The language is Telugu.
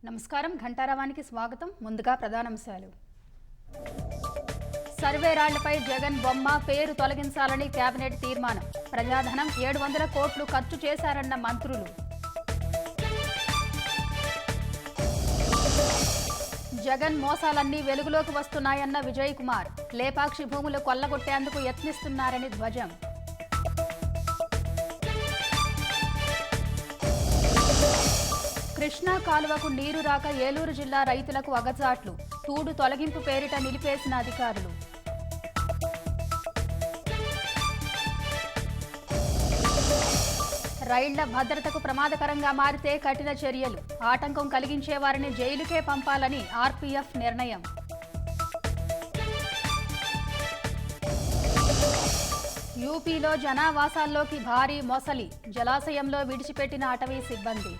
నమస్కారం ఘంటారావానికి స్వాగతం. ముందుగా ప్రధానాంశాలు. సర్వే రాళ్లపై జగన్ బొమ్మ పేరు తొలగించాలని కేబినెట్ తీర్మానం. ప్రజాధనం 700 కోట్లు ఖర్చు చేశారన్న మంత్రులు. జగన్ మోసాలన్నీ వెలుగులోకి వస్తున్నాయన్న విజయ్ కుమార్. లేపాక్షి భూములు కొల్లగొట్టేందుకు యత్నిస్తున్నారని ధ్వజం. కృష్ణా కాలువకు నీరు రాక ఏలూరు జిల్లా రైతులకు అగచాట్లు. తూడు తొలగింపు పేరిట నిలిపేసిన అధికారులు. రైళ్ల భద్రతకు ప్రమాదకరంగా మారితే కఠిన చర్యలు. ఆటంకం కలిగించే వారిని జైలుకే పంపాలని ఆర్పీఎఫ్ నిర్ణయం. యూపీలో జనావాసాల్లోకి భారీ మొసలి. జలాశయంలో విడిచిపెట్టిన అటవీ సిబ్బంది.